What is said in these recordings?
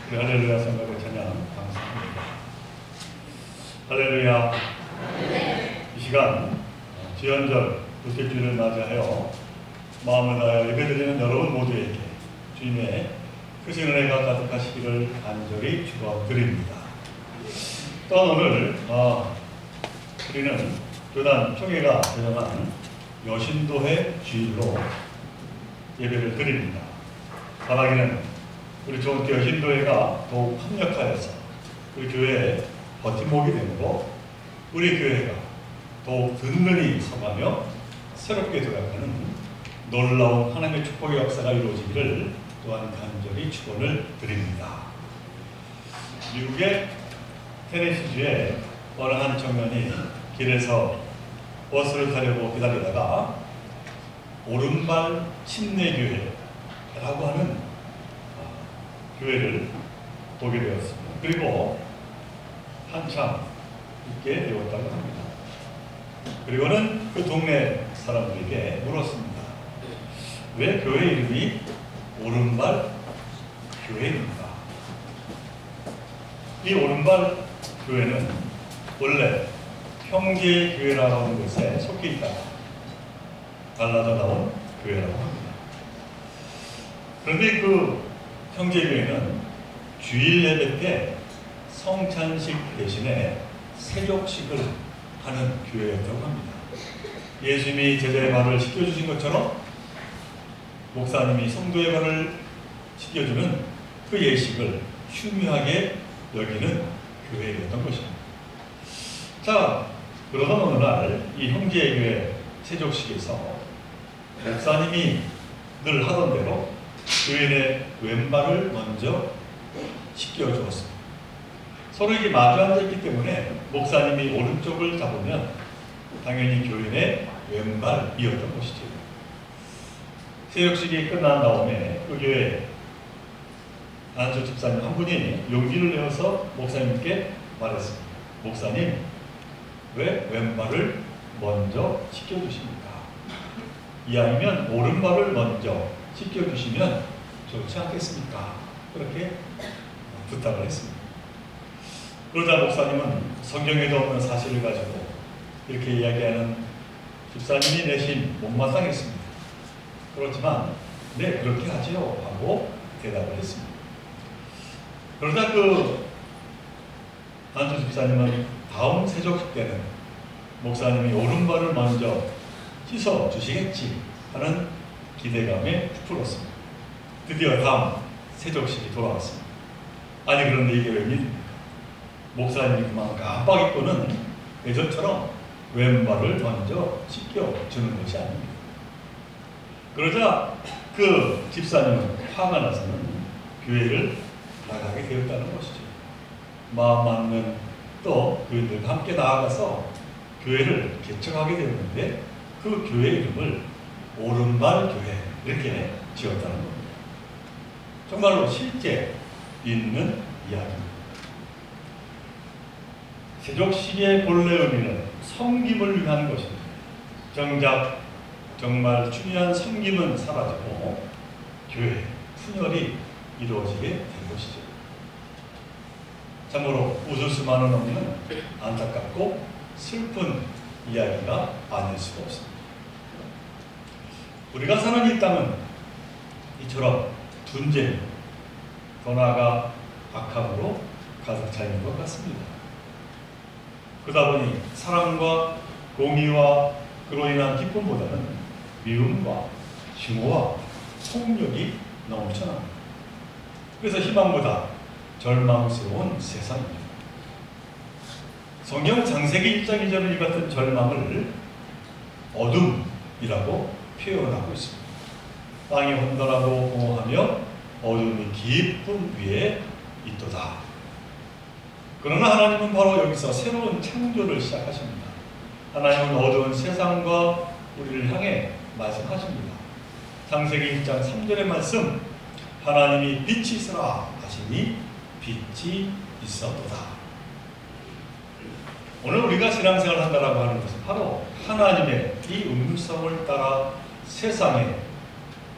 우리 할렐루야 성가대 찬양 감사합니다. 할렐루야. 이 시간 주연절 우태주일을 맞이하여 마음을 다하여 예배드리는 여러분 모두에게 주님의 크신 은혜가 가득하시기를 간절히 축원드립니다. 또한 오늘 우리는 교단 총회가 제정한 여신도회 주일로 예배를 드립니다. 바라기는 우리 좋은 여신도회가 더욱 협력하여서 우리 교회에 버팀목이 되고 우리 교회가 더욱 든든히 서가며 새롭게 돌아가는 놀라운 하나님의 축복의 역사가 이루어지기를 또한 간절히 축원을 드립니다. 미국의 테네시주에 어느 한 청년이 길에서 버스를 타려고 기다리다가 오른발 침례교회라고 하는 교회를 보게 되었습니다. 그리고 한참 있게 되었다고 합니다. 그리고는 그 동네 사람들에게 물었습니다. 왜 교회 이름이 오른발 교회입니까? 이 오른발 교회는 원래 형제교회라고 하는 곳에 속해 있다가 갈라져 나온 교회라고 합니다. 그런데 그 형제교회는 주일 예배 때 성찬식 대신에 세족식을 하는 교회였다고 합니다. 예수님이 제자의 발을 씻겨주신 것처럼 목사님이 성도의 발을 씻겨주는 그 예식을 흉유하게 여기는 교회였던 것입니다. 자, 그러던 어느 날 이 형제교회 세족식에서 목사님이 늘 하던 대로 교인의 왼발을 먼저 씻겨주었습니다. 서로 이게 마주 앉아있기 때문에 목사님이 오른쪽을 잡으면 당연히 교인의 왼발이었던 것이죠. 세역식이 끝난 다음에 그 교회 안수 집사님 한 분이 용기를 내어서 목사님께 말했습니다. 목사님, 왜 왼발을 먼저 씻겨주십니까? 이왕이면 오른발을 먼저 씻겨주시면 좋지 않겠습니까? 그렇게 부탁을 했습니다. 그러자 목사님은 성경에도 없는 사실을 가지고 이렇게 이야기하는 집사님이 내심 못마땅했습니다. 그렇지만 네, 그렇게 하지요 하고 대답을 했습니다. 그러자 그 안수 집사님은 다음 세족식 때는 목사님이 오른발을 먼저 씻어 주시겠지 하는 기대감에 부풀었습니다. 드디어 다음 세족식이 돌아왔습니다. 아니 그런데 이게 웬일입니까? 목사님이 그만 깜빡 잊고는 예전처럼 왼발을 먼저 씻겨주는 것이 아닙니다. 그러자 그 집사님은 화가 나서는 교회를 나가게 되었다는 것이죠. 마음 맞는 또 교인들과 함께 나아가서 교회를 개척하게 되었는데 그 교회 이름을 오른발 교회 이렇게 지었다는 겁니다. 정말로 실제 있는 이야기입니다. 세족식의 본래 의미는 섬김을 위한 것입니다. 정작 정말 중요한 섬김은 사라지고 교회, 분열이 이루어지게 된 것이죠. 참으로 웃을 수만은 없는 안타깝고 슬픈 이야기가 아닐 수가 없습니다. 우리가 사는 이 땅은 이처럼 분쟁, 더 나아가 악함으로 가득 차 있는 것 같습니다. 그러다 보니 사랑과 공의와 그로 인한 기쁨보다는 미움과 증오와 폭력이 넘쳐납니다. 그래서 희망보다 절망스러운 세상입니다. 성경 창세기 1장 2절은 이 같은 절망을 어둠이라고 표현하고 있습니다. 땅이 혼돈하고 공허하며 어둠이 깊은 위에 있도다. 그러나 하나님은 바로 여기서 새로운 창조를 시작하십니다. 하나님은 어두운 세상과 우리를 향해 말씀하십니다. 창세기 1장 3절의 말씀, 하나님이 빛이 있으라 하시니 빛이 있었도다. 오늘 우리가 신앙생활을 한다라고 하는 것은 바로 하나님의 이 음성을 따라 세상에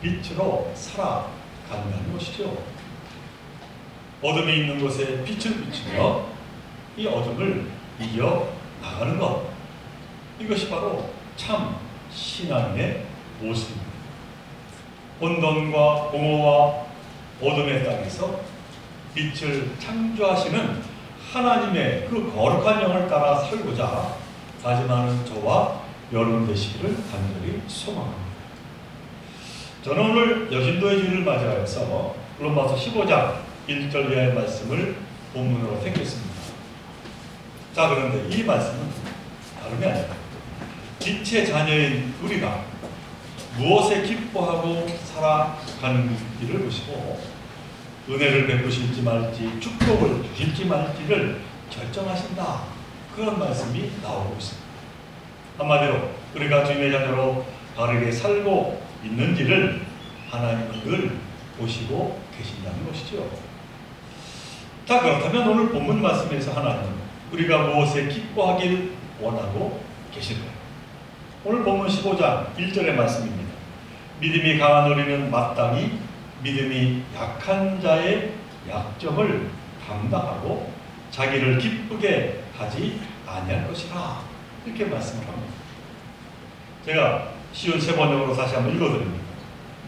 빛으로 살아간다는 것이죠. 어둠이 있는 곳에 빛을 비추며 이 어둠을 이겨 나가는 것. 이것이 바로 참 신앙의 모습입니다. 혼돈과 공허와 어둠의 땅에서 빛을 창조하시는 하나님의 그 거룩한 영을 따라 살고자 다짐하는 저와 여러분 되시기를 간절히 소망합니다. 저는 오늘 여신도의 주일을 맞이하여서 로마서 15장 1절 이하의 말씀을 본문으로 택했습니다. 자, 그런데 이 말씀은 다름이 아니라 빛의 자녀인 우리가 무엇에 기뻐하고 살아가는지를 보시고 은혜를 베푸실지 말지 축복을 주실지 말지를 결정하신다. 그런 말씀이 나오고 있습니다. 한마디로 우리가 주님의 자녀로 바르게 살고 있는지를 하나님은 늘 보시고 계신다는 것이죠. 자, 그렇다면 오늘 본문 말씀에서 하나님은 우리가 무엇에 기뻐하길 원하고 계실까요? 오늘 본문 15장 1절의 말씀입니다. 믿음이 강한 우리는 마땅히 믿음이 약한 자의 약점을 담당하고 자기를 기쁘게 하지 아니할 것이라. 이렇게 말씀을 합니다. 제가 쉬운 세 번역으로 다시 한번 읽어드립니다.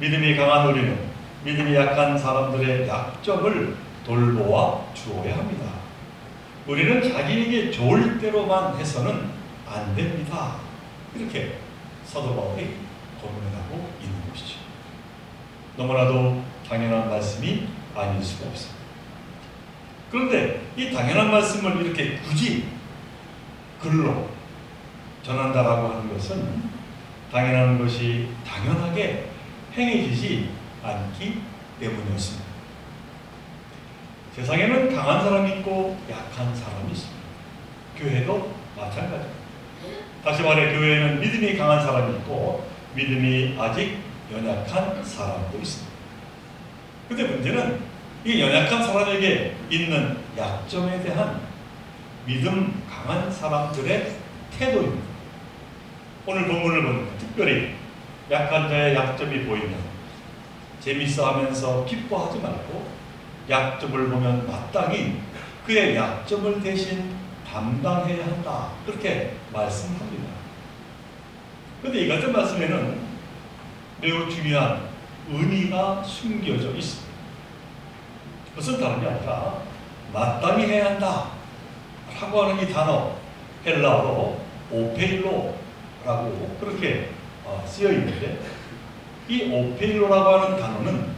믿음이 강한 우리는 믿음이 약한 사람들의 약점을 돌보아 주어야 합니다. 우리는 자기에게 좋을 대로만 해서는 안 됩니다. 이렇게 사도 바울이 고민하고 있는 것이죠. 너무나도 당연한 말씀이 아닐 수가 없습니다. 그런데 이 당연한 말씀을 이렇게 굳이 글로 전한다라고 하는 것은 당연한 것이 당연하게 행해지지 않기 때문이었습니다. 세상에는 강한 사람이 있고 약한 사람이 있습니다. 교회도 마찬가지입니다. 다시 말해 교회에는 믿음이 강한 사람이 있고 믿음이 아직 연약한 사람도 있습니다. 그런데 문제는 이 연약한 사람에게 있는 약점에 대한 믿음 강한 사람들의 태도입니다. 오늘 본문을 보면 특별히 약한 자의 약점이 보이면 재밌어 하면서 기뻐하지 말고 약점을 보면 마땅히 그의 약점을 대신 담당해야 한다. 그렇게 말씀합니다. 그런데 이 같은 말씀에는 매우 중요한 의미가 숨겨져 있습니다. 그것은 다름이 아니라 마땅히 해야 한다 라고 하는 이 단어, 헬라어로 오페일로라고 그렇게 쓰여 있는데, 이 오페일로라고 하는 단어는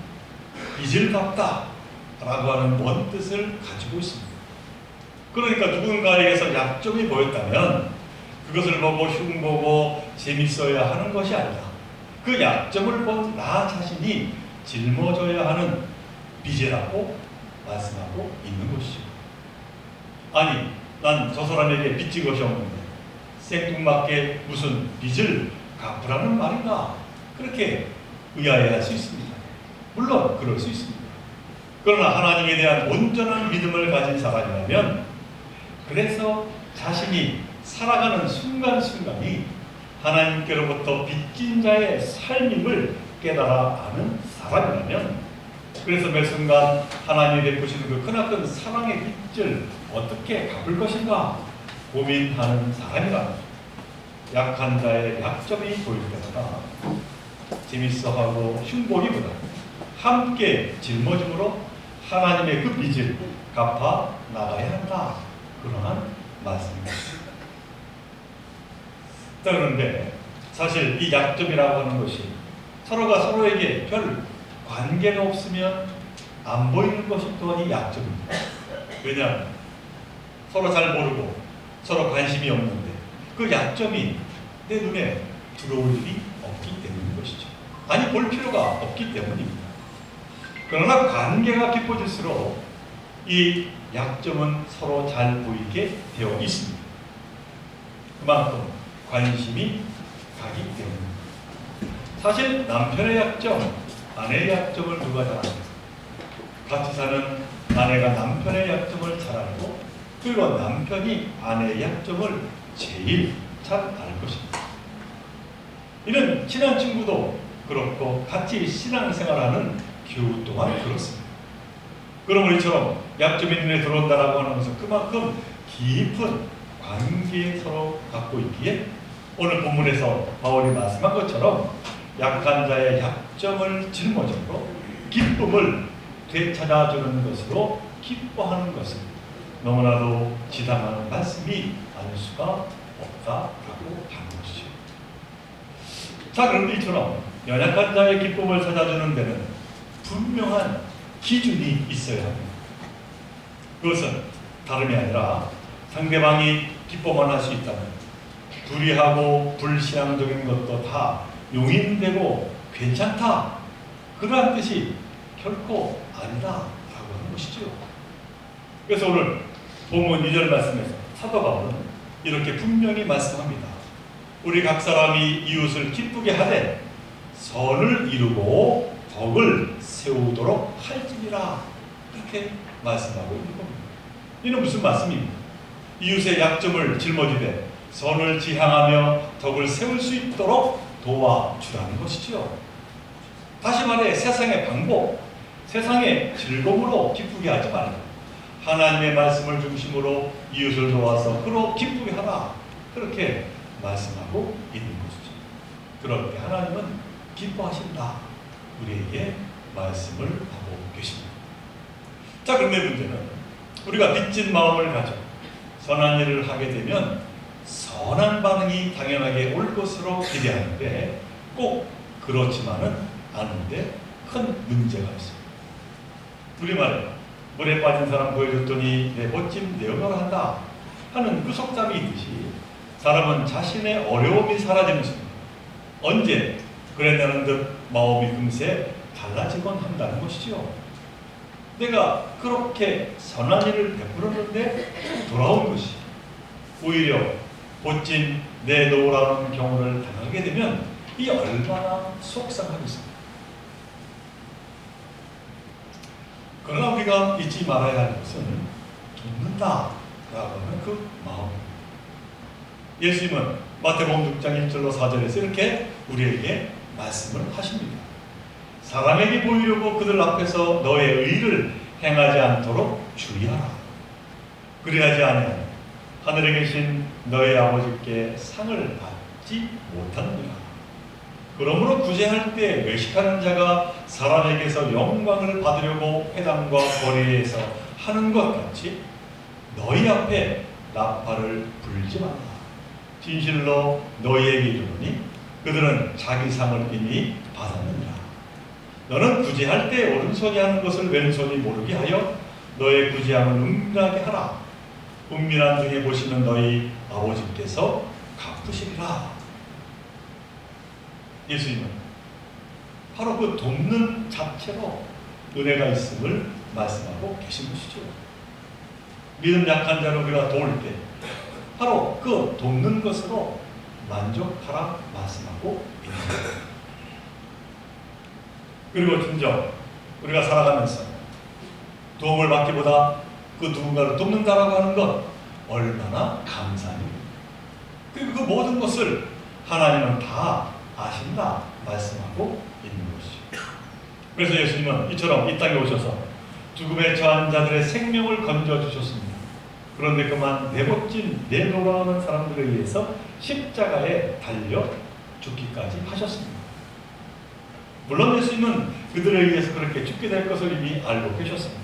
빚을 갚다 라고 하는 원뜻을 가지고 있습니다. 그러니까 누군가에게서 약점이 보였다면 그것을 보고 흉보고 재밌어야 하는 것이 아니라 그 약점을 본 나 자신이 짊어져야 하는 빚이라고 말씀하고 있는 것이죠. 아니, 난 저 사람에게 빚진 것이 없는데 생뚱맞게 무슨 빚을 갚으라는 말인가? 그렇게 의아해할 수 있습니다. 물론 그럴 수 있습니다. 그러나 하나님에 대한 온전한 믿음을 가진 사람이라면 그래서 자신이 살아가는 순간순간이 하나님께로부터 빚진 자의 삶임을 깨달아 아는 사람이라면, 그래서 매 순간 하나님이 베푸시는 그 크나큰 사랑의 빚을 어떻게 갚을 것인가 고민하는 사람이라면 약한 자의 약점이 보일 때마다 재밌어하고 흉보기보다 함께 짊어짐으로 하나님의 그 빚을 갚아 나가야 한다. 그러한 말씀입니다. 자, 그런데 사실 이 약점이라고 하는 것이 서로가 서로에게 별 관계가 없으면 안 보이는 것이 또한 이 약점입니다. 왜냐하면 서로 잘 모르고 서로 관심이 없는데 그 약점이 내 눈에 들어올 일이 없기 때문인 것이죠. 아니, 볼 필요가 없기 때문입니다. 그러나 관계가 깊어질수록 이 약점은 서로 잘 보이게 되어 있습니다. 그만큼 관심이 가기 때문입니다. 사실 남편의 약점, 아내의 약점을 누가 잘 압니까? 같이 사는 아내가 남편의 약점을 잘 알고, 그리고 남편이 아내의 약점을 제일 잘 알 것입니다. 이는 친한 친구도 그렇고 같이 신앙생활하는 교우 또한 그렇습니다. 그러므로 이처럼 약점이 눈에 들어온다라고 하는 것은 그만큼 깊은 관계에 서로 갖고 있기에 오늘 본문에서 바울이 말씀한 것처럼 약한 자의 약점을 짊어지고 기쁨을 되찾아주는 것으로 기뻐하는 것은 너무나도 지당한 말씀이 아닐 수가 없다라고 하는 것이죠. 자, 그런데 이처럼 연약한 자의 기쁨을 찾아주는 데는 분명한 기준이 있어야 합니다. 그것은 다름이 아니라 상대방이 기뻐만 할 수 있다면 불의하고 불신앙적인 것도 다 용인되고 괜찮다, 그러한 뜻이 결코 아니다라고 하는 것이죠. 그래서 오늘 본문 2절 말씀에서 사도 바울은 이렇게 분명히 말씀합니다. 우리 각 사람이 이웃을 기쁘게 하되 선을 이루고 덕을 세우도록 할지니라, 이렇게 말씀하고 있는 겁니다. 이는 무슨 말씀입니까? 이웃의 약점을 짊어지되 선을 지향하며 덕을 세울 수 있도록 도와주라는 것이죠. 다시 말해 세상의 방법, 세상의 즐거움으로 기쁘게 하지 말고 하나님의 말씀을 중심으로 이웃을 도와서 그로 기쁘게 하라, 그렇게 말씀하고 있는 것이죠. 그럴 때 하나님은 기뻐하신다, 우리에게 말씀을 하고 계십니다. 자, 그런데 문제는 우리가 빚진 마음을 가져 선한 일을 하게 되면 선한 반응이 당연하게 올 것으로 기대하는데 꼭 그렇지만은 않은데 큰 문제가 있습니다. 우리말에 물에 빠진 사람 보여줬더니 내 멋진 내어가라 한다 하는 그 속담이 있듯이 사람은 자신의 어려움이 사라지는 순간 언제 그랬다는 듯 마음이 금세 달라지곤 한다는 것이죠. 내가 그렇게 선한 일을 베풀었는데 돌아온 것이 오히려 멋진 내놓으라는 경우를 당하게 되면 이 얼마나 속상하겠습니까? 그러나 우리가 잊지 말아야 할 것은 돕는다라고 하는 그 마음입니다. 예수님은 마태복음 6장 1절로 4절에서 이렇게 우리에게 말씀을 하십니다. 사람에게 보이려고 그들 앞에서 너의 의를 행하지 않도록 주의하라. 그리하지 아니하면 하늘에 계신 너의 아버지께 상을 받지 못하느니라. 그러므로 구제할 때 외식하는 자가 사람에게서 영광을 받으려고 회당과 거리에서 하는 것 같이 너희 앞에 나팔을 불지 말라. 진실로 너희에게 이르노니 그들은 자기 상을 이미 받았느니라. 너는 구제할 때 오른손이 하는 것을 왼손이 모르게 하여 너의 구제함을 은밀하게 하라. 은밀한 중에 보시는 너희 아버지께서 갚으시리라. 예수님은 바로 그 돕는 자체로 은혜가 있음을 말씀하고 계신 것이죠. 믿음 약한 자를 우리가 도울 때 바로 그 돕는 것으로 만족하라 말씀하고 있는 거예요. 그리고 진정 우리가 살아가면서 도움을 받기보다 그 누군가를 돕는다라고 하는 것 얼마나 감사합니다. 그리고 그 모든 것을 하나님은 다 아신다 말씀하고 있는 것이죠. 그래서 예수님은 이처럼 이 땅에 오셔서 죽음에 처한 자들의 생명을 건져주셨습니다. 그런데 그만 내멋진 내노라는 사람들에 의해서 십자가에 달려 죽기까지 하셨습니다. 물론 예수님은 그들에 의해서 그렇게 죽게 될 것을 이미 알고 계셨습니다.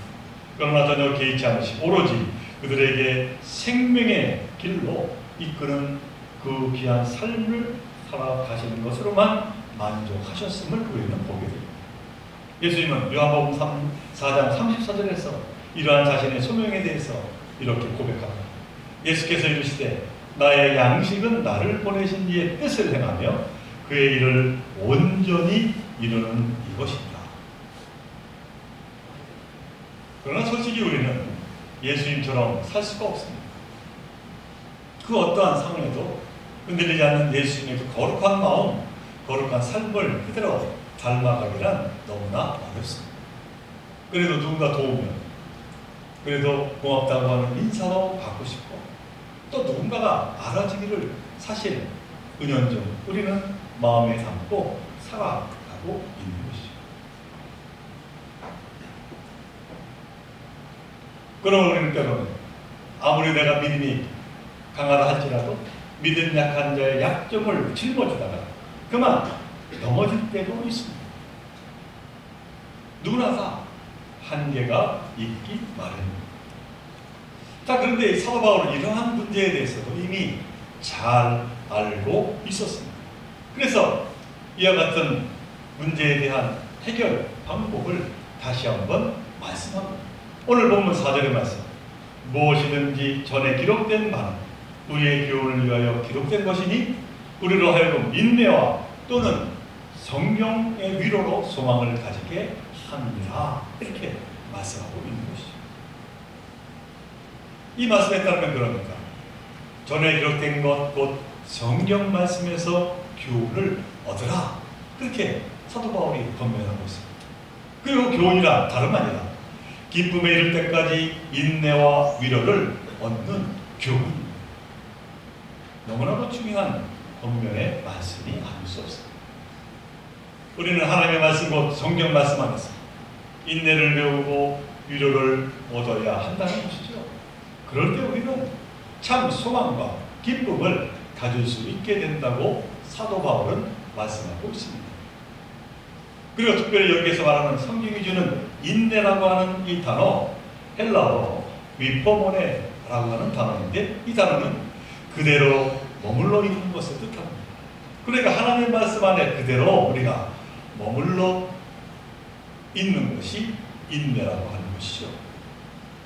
그러나 전혀 개의치 않으시고 오로지 그들에게 생명의 길로 이끄는 그 귀한 삶을 살아가시는 것으로만 만족하셨음을 우리는 보게 됩니다. 예수님은 요한복음 4장 34절에서 이러한 자신의 소명에 대해서 이렇게 고백합니다. 예수께서 이르시되 나의 양식은 나를 보내신 이의 뜻을 행하며 그의 일을 온전히 이루는 이것입니다. 그러나 솔직히 우리는 예수님처럼 살 수가 없습니다. 그 어떠한 상황에도 흔들리지 않는 예수님의 그 거룩한 마음, 거룩한 삶을 그대로 닮아가기란 너무나 어렵습니다. 그래도 누군가 도우면, 그래도 고맙다고 하는 인사도 받고 싶고, 또 누군가가 알아주기를 사실 은연중 우리는 마음에 담고 살아가고 있는 것이죠. 그러면 우리는 때로는 아무리 내가 믿음이 강하다 할지라도 믿음 약한 자의 약점을 짊어지다가 그만 넘어질 때도 있습니다. 누구나 다 한계가 있기 마련입니다. 자, 그런데 사도 바울은 이러한 문제에 대해서도 이미 잘 알고 있었습니다. 그래서 이와 같은 문제에 대한 해결 방법을 다시 한번 말씀합니다. 오늘 본문 4절의 말씀, 무엇이든지 전에 기록된 바는 우리의 교훈을 위하여 기록된 것이니 우리로 하여금 인내와 또는 성령의 위로로 소망을 가지게 합니다. 이렇게 말씀하고 있는 것이죠. 이 말씀에 따르면 그럽니까? 전에 기록된 것 곧 성경 말씀에서 교훈을 얻으라. 그렇게 사도 바울이 권면하고 있습니다. 그리고 교훈이란 다름 아니라 기쁨에 이를 때까지 인내와 위로를 얻는 교훈입니다. 너무나도 중요한 권면의 말씀이 아닐 수 없습니다. 우리는 하나님의 말씀 곧 성경 말씀 안에서 인내를 배우고 위로를 얻어야 한다는 것이죠. 그럴 때 우리는 참 소망과 기쁨을 가질 수 있게 된다고 사도 바울은 말씀하고 있습니다. 그리고 특별히 여기에서 말하는 성경이 주는 인내라고 하는 이 단어, 헬라어로 위포모네라고 하는 단어인데 이 단어는 그대로 머물러 있는 것을 뜻합니다. 그러니까 하나님의 말씀 안에 그대로 우리가 머물러 있는 것이 인내라고 하는 것이죠.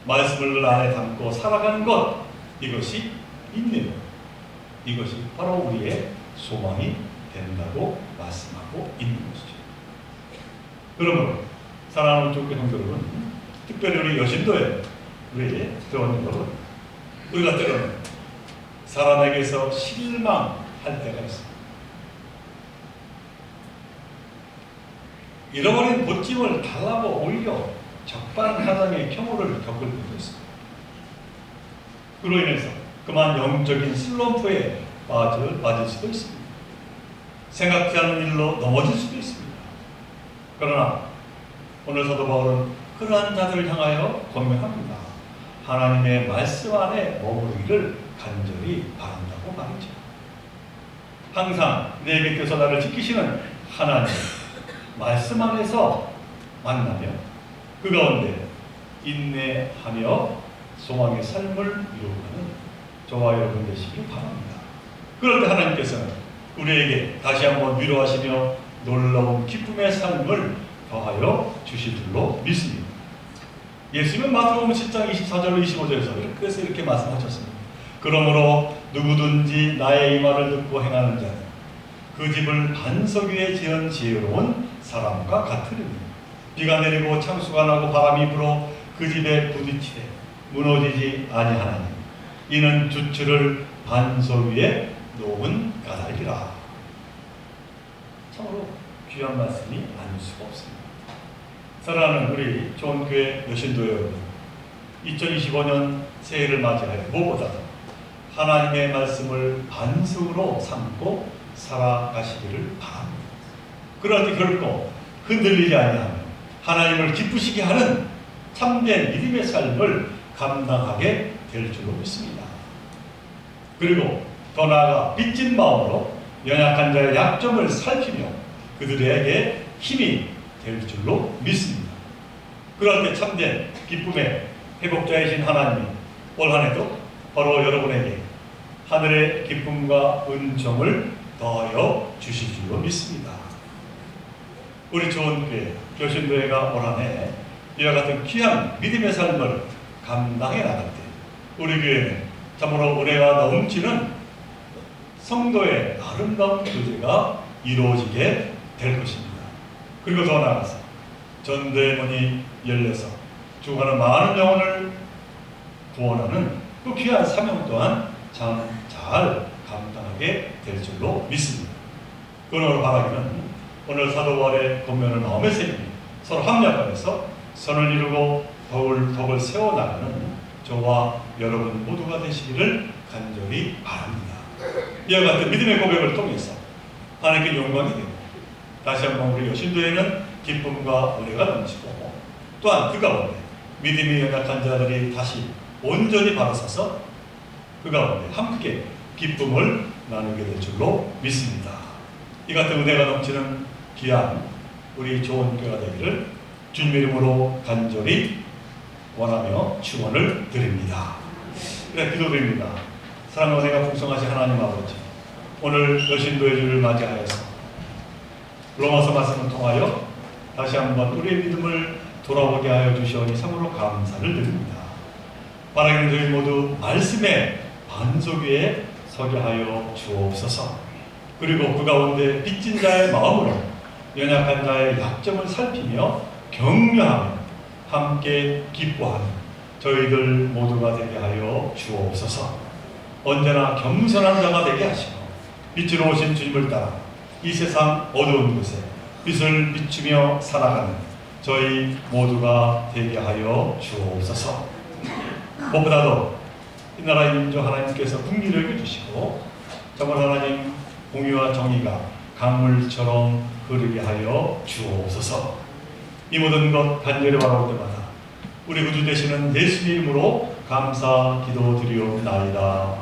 말씀을 안에 담고 살아가는 것, 이것이 인내요. 이것이 바로 우리의 소망이 된다고 말씀하고 있는 것이죠. 그러므로 사랑하는 교회 성도 여러분, 특별히 우리 여신도에 우리 들어오는 여러분, 우리가 때로는 사람에게서 실망할 때가 있습니다. 잃어버린 보찜을 달라고 오히려 적반하장의 경우를 겪을 때도 있습니다. 그로 인해서 그만 영적인 슬럼프에 빠질 수도 있습니다. 생각지 않은 일로 넘어질 수도 있습니다. 그러나 오늘 사도 바울은 그러한 자들을 향하여 권면합니다. 하나님의 말씀 안에 머무르기를 간절히 바란다고 말이죠. 항상 내 곁에서 나를 지키시는 하나님 말씀 안에서 만나며 그 가운데 인내하며 소망의 삶을 이루어가는 저와 여러분 되시길 바랍니다. 그럴 때 하나님께서는 우리에게 다시 한번 위로하시며 놀라운 기쁨의 삶을 더하여 주실 줄로 믿습니다. 예수님은 마태복음 10장 24절 25절에서 그래서 이렇게 말씀하셨습니다. 그러므로 누구든지 나의 이 말을 듣고 행하는 자는 그 집을 반석 위에 지은 지혜로운 사람과 같으리니 비가 내리고 창수가 나고 바람이 불어 그 집에 부딪히되 무너지지 아니하나니 이는 주추를 반석 위에 놓은 까닭이라. 참으로 귀한 말씀이 아닐 수가 없습니다. 사랑하는 우리 좋은 교회 여신도 여러분, 2025년 새해를 맞이하여 무엇보다 하나님의 말씀을 반석으로 삼고 살아가시기를 바랍니다. 그럴 때 결코 흔들리지 아니하며 하나님을 기쁘시게 하는 참된 믿음의 삶을 감당하게 될 줄로 믿습니다. 그리고 더 나아가 빚진 마음으로 연약한 자의 약점을 살피며 그들에게 힘이 될 줄로 믿습니다. 그럴 때 참된 기쁨의 회복자이신 하나님이 올 한 해도 바로 여러분에게 하늘의 기쁨과 은총을 더하여 주실 줄로 믿습니다. 우리 좋은 교회, 교신교회가 올 한 해 이와 같은 귀한 믿음의 삶을 감당해 나갈 때 우리 교회는 참으로 은혜가 넘치는 성도의 아름다운 교제가 이루어지게 될 것입니다. 그리고 더 나아가서 전도의 문이 열려서 죽어가는 많은 영혼을 구원하는 그 귀한 사명 또한 참 잘 감당하게 될 줄로 믿습니다. 그러므로 바라기는 오늘 사도 바울의 권면을 마음에 새기며 서로 합력하여서 선을 이루고 덕을 세워나가는 저와 여러분 모두가 되시기를 간절히 바랍니다. 이와 같은 믿음의 고백을 통해서 하나님께 영광이 되고 다시 한번 우리 여신도에는 기쁨과 은혜가 넘치고 또한 그 가운데 믿음이 연약한 자들이 다시 온전히 받아서서 그 가운데 함께 기쁨을 나누게 될 줄로 믿습니다. 이 같은 은혜가 넘치는 귀한 우리 좋은 교회가 되기를 주님 이름으로 간절히 원하며 축원을 드립니다. 그래 기도드립니다. 사랑과 은혜가 풍성하신 하나님 아버지, 오늘 여신도의 주를 맞이하여서 로마서 말씀을 통하여 다시 한번 우리의 믿음을 돌아보게 하여 주시오니 참으로 감사를 드립니다. 바라기는 저희 모두 말씀의 반석 위에 서게 하여 주옵소서. 그리고 그 가운데 빚진 자의 마음으로 연약한 자의 약점을 살피며 격려하며 함께 기뻐하는 저희들 모두가 되게 하여 주옵소서. 언제나 겸손한 자가 되게 하시고 빛으로 오신 주님을 따라 이 세상 어두운 곳에 빛을 비추며 살아가는 저희 모두가 되게 하여 주옵소서. 무엇보다도 이 나라의 민족 하나님께서 국리를 여겨주시고 정말 하나님 공의와 정의가 강물처럼 흐르게 하여 주옵소서. 이 모든 것 간절히 바라올 때마다 우리 구주 되시는 예수님 이름으로 감사 기도드리옵나이다.